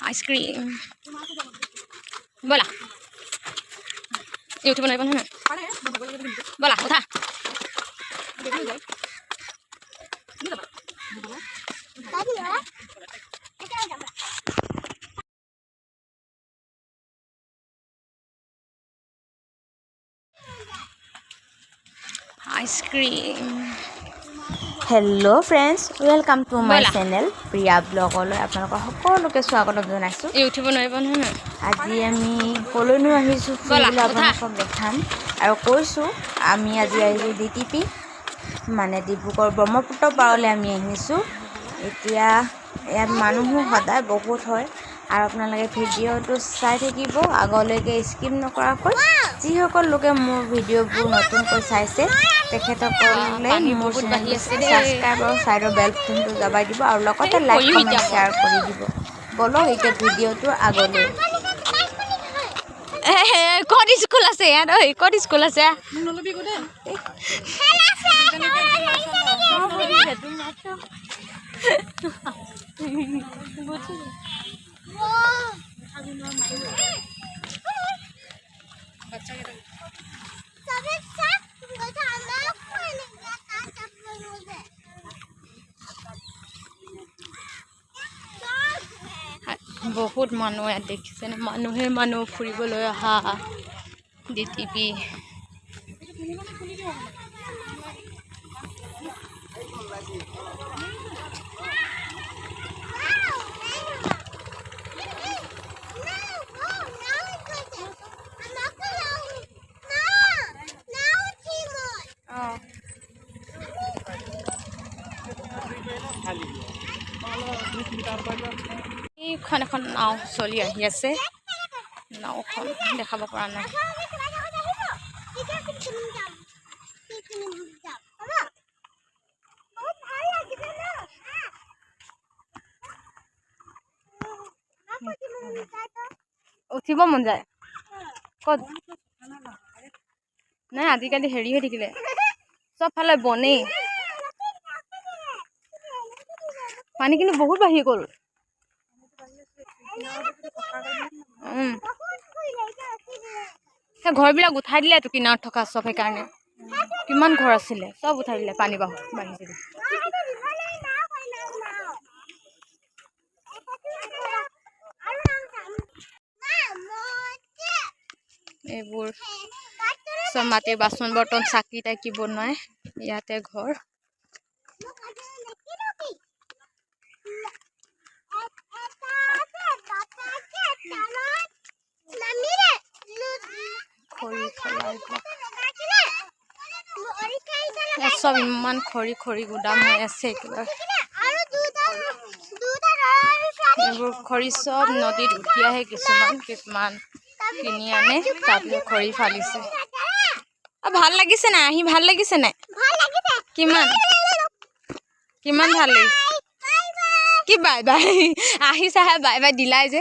ice cream बोला YouTube नहीं बना बोला उठा ice cream hello friends welcome to my channel Priya ब्लॉगলৈ আপোনালোক সকলোকে স্বাগত জনাইছো ইউটিউব নইব নহয় আজি আমি কলৈনো আহিছো ফুৰিবলৈ আপোনালোকক দেখাম আৰু কৈছো আমি আজি আহিছো ডিটিপি মানে ডিব্ৰুগড় ব্ৰহ্মপুত্ৰ পাৰলৈ আমি আহিছো এতিয়া ইয়াত মানুহ সদায় বহুত হয় আৰু আপোনালোকে ভিডিঅ'টো চাই থাকিব আগলৈকে স্কিপ নকৰাকৈ যিসকল লোকে মোৰ ভিডিঅ'বোৰ নতুনকৈ চাইছে তেখেতসকলে মোৰ চেনেলটো সাবস্ক্ৰাইব আৰু সাইডৰ বেল বাটনটো দবাই দিব আৰু লগতে লাইক কমেন্ট শ্বেয়াৰ কৰি দিব বলক এতিয়া ভিডিঅ'টো আগলৈ ক'ত স্কুল আছে ইয়াত ঐ ক'ত স্কুল আছে बहुत मानुह यात देखिसे मानुहे मानुह फुरिबोलै अहा डिटिपि এইখন এখন নাও চলি আহি আছে নাওখন দেখাব পৰা নাই উঠিব মন যায় ক'ত নাই আজিকালি হেৰি হৈ থাকিলে চবফালে বনেই পানী কিন্তু বহুত বাঢ়ি গ'ল ঘৰবিলাক উঠাই দিলে তো কিনাৰত থকা চব সেইকাৰণে কিমান ঘৰ আছিলে চব উঠাই দিলে পানী বাঢ়িছিলে এইবোৰ চব মাটিৰ বাচন বৰ্তন চাকি তাকি বনাই ইয়াতে ঘৰ सब इमान खरी खरी गुदाम हो আছে खरी सब नदीत उठी आহে কিছুমান কিনি আনে তাত খৰি ফালিছে ভাল লাগিছে না আহি ভাল লাগিছে না কিমান কিমান ভাল লাগিছে কি বাই বাই আহিছা বাই বাই দিলাই যে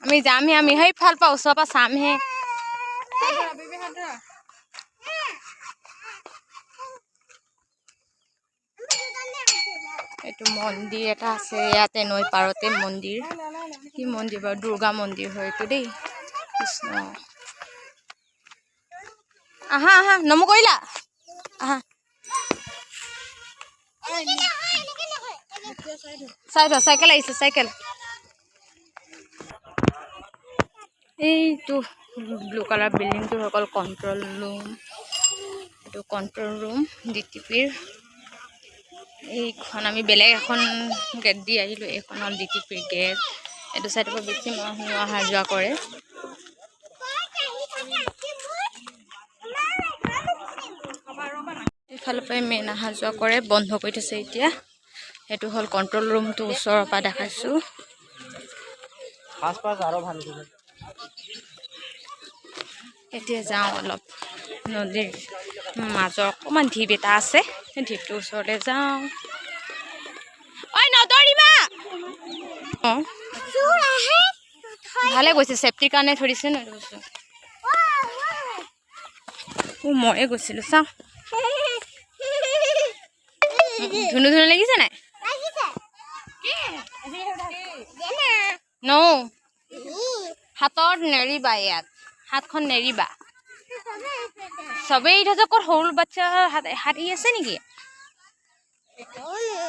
আমি যামহে আমি সেই ফল পা ওচৰৰ পৰা চামহে এইটো মন্দিৰ এটা আছে ইয়াতে নৈ পাৰতে মন্দিৰ কি মন্দিৰ বাৰু দুৰ্গা মন্দিৰ হয় এইটো দেই কৃষ্ণ আহা আহা নমো কৰিলা আহা চাইকেল আহিছে চাইকেল এইটো ব্লু কালাৰ বিল্ডিংটো সকল কন্ট্ৰল ৰুম এইটো কন্ট্ৰল ৰুম ডিটিপিৰ এইখন আমি বেলেগ এখন গেট দি আহিলোঁ এইখন হ'ল ডিটিপিৰ গেট এইটো চাইডৰ পৰা বেছি মানুহ অহা যোৱা কৰে এইফালৰ পৰা মেইন অহা যোৱা কৰে বন্ধ কৰি থৈছে এতিয়া সেইটো হ'ল কন্ট্ৰল ৰুমটো ওচৰৰ পৰা দেখাইছোঁ এতিয়া যাওঁ অলপ নদীৰ মাজৰ অকণমান ঢিপ এটা আছে সেই ঢিপটোৰ ওচৰলৈ যাওঁ ঐ নদৌৰিবা অঁ ভালে গৈছে চেফটিৰ কাৰণে ধৰিছে ন ময়ে গৈছিলোঁ চাওঁ ধুনু ধুনু লাগিছে নাই নো হাতত নেৰিবা ইয়াত হাতখন নেৰিবা চবেই এতিয়া ক'ত সৰু বাচ্চা হাতি আছে নেকি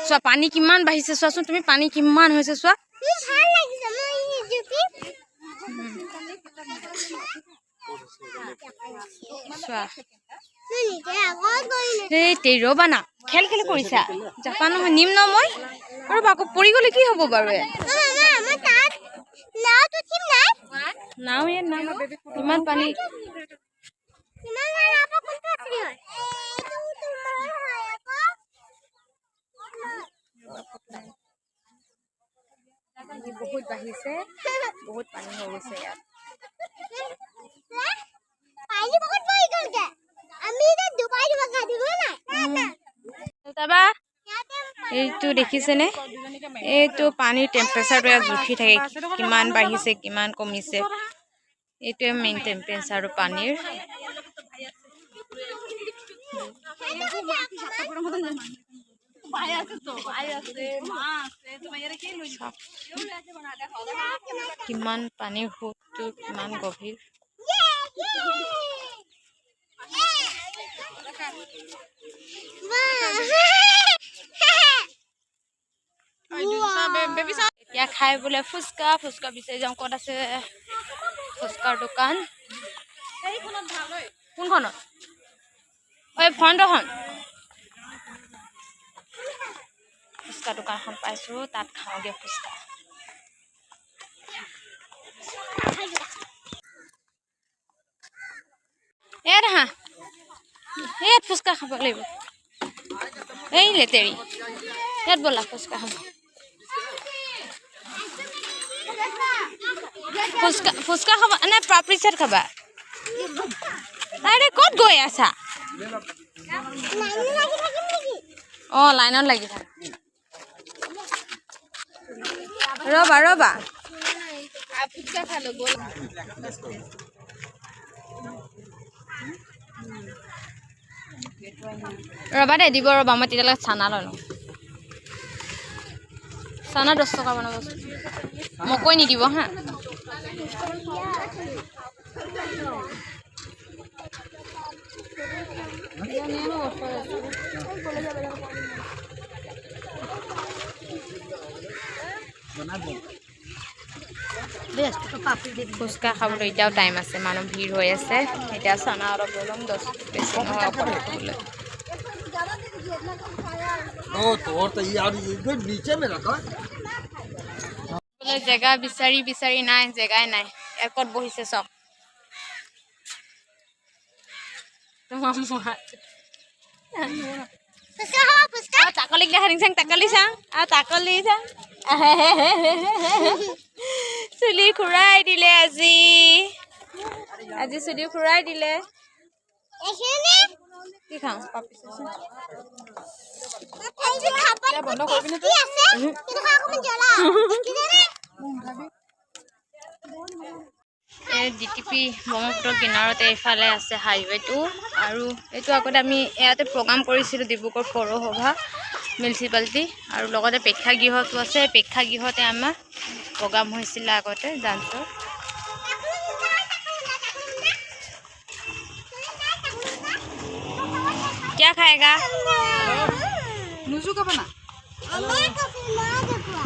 চোৱা পানী কিমান বাঢ়িছে চোৱাচোন তুমি পানী কিমান হৈছে চোৱা এই ৰ'বা না খেল কৰিছা জাপান নহয় নিম ন মই আৰু আকৌ পৰি গ'লে কি হ'ব বাৰু নাও ইয়াত নাও ইমান পানী বহুত বাঢ়িছে বহুত পানী হৈ গৈছে ইয়াত এইটো দেখিছেনে এইটো পানীৰ টেম্পাৰেচাৰটো ইয়াত জুখি থাকে কিমান বাঢ়িছে কিমান কমিছে এইটোৱে মেইন টেম্পাৰেচাৰ পানীৰ কিমান পানীৰ সোঁতটো কিমান গভীৰ এতিয়া খাই বোলে ফুচকা বিচাৰি যাওঁ ক'ত আছে ফুচকাৰ দোকান কোনখনত ঐ ফ্ৰণ্টখন ফুচকা দোকানখন পাইছোঁ তাত খাওঁগে ফুচকা হা ইয়াত ফুচকা খাব লাগিব এই লেতেৰি ইয়াত ব'লা ফুচকা খাব ফুচকা খাবা নে পাপৰি চাট খাবা আৰে ক'ত গৈ আছা অঁ লাইনত লাগি থাক ৰ'বা ৰ'বা দে দিব ৰ'বা মই তেতিয়ালৈকে চানা লৈ লওঁ চানা 10 টকা বনাব মোকৈ নিদিব হা ফুচকা খাবলৈ এতিয়াও টাইম আছে মানুহ ভিৰ হৈ আছে এতিয়া চানা অলপ লৈ ল'ম 10 বেছি নহয় খাবলৈ জেগা বিচাৰি নাই জেগাই নাই ক'ত বহিছে চব তাকলিক দেখা নিচাং তাকলি চাং আৰু তাকলি চাং চুলি খুৰাই দিলে আজি চুলি খুৰাই দিলে কি খাওঁ DTP ব্ৰহ্মপুত্ৰৰ কিনাৰতে এইফালে আছে হাইৱেটো আৰু এইটো আগতে আমি ইয়াতে প্ৰগ্ৰাম কৰিছিলোঁ ডিব্ৰুগড় পৌৰসভা মিউনিচিপালিটি আৰু লগতে প্ৰেক্ষাগৃহটো আছে প্ৰেক্ষাগৃহতে আমাৰ প্ৰগ্ৰাম হৈছিলে আগতে ডান্সৰ क्या खाएगा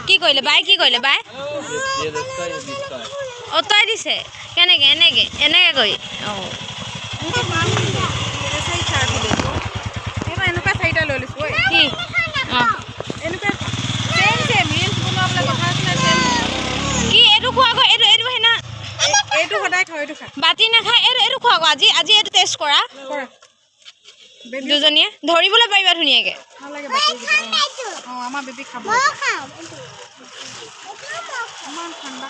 কি কৰিলে বাই অতৰাই দিছে কেনেকে এনেকে কৰি এনেকুৱা চাৰিটা লৈ লৈছো কি কি এইটো খোৱা গৈ এইটো হেনা এইটো সদায় খাওঁ এইটো খা বাতি নাখায় এইটো খোৱা গৈ আজি এইটো টেষ্ট কৰা দুজনীয়ে ধৰিবলৈ পাৰিবা ধুনীয়াকে আমাৰ বেবী খাব ইমান ঠাণ্ডা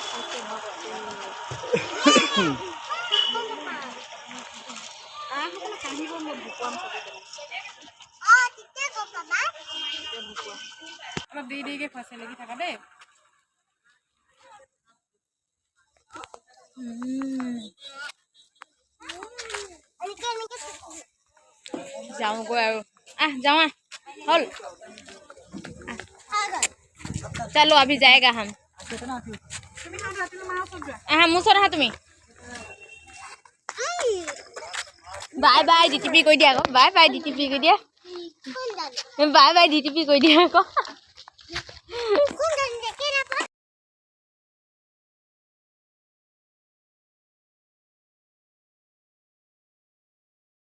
অলপ দেৰিকে খোৱাছে লাগি থাকা দেই जाऊंगा जाओ हल चलो अभी जाएगा हम আহা মোৰ ওচৰত আহা তুমি বাই বাই ডিটিপি কৈ দিয়া আকৌ বাই বাই ডিটিপি কৈ দিয়া বাই বাই ডিটিপি কৈ দিয়া আকৌ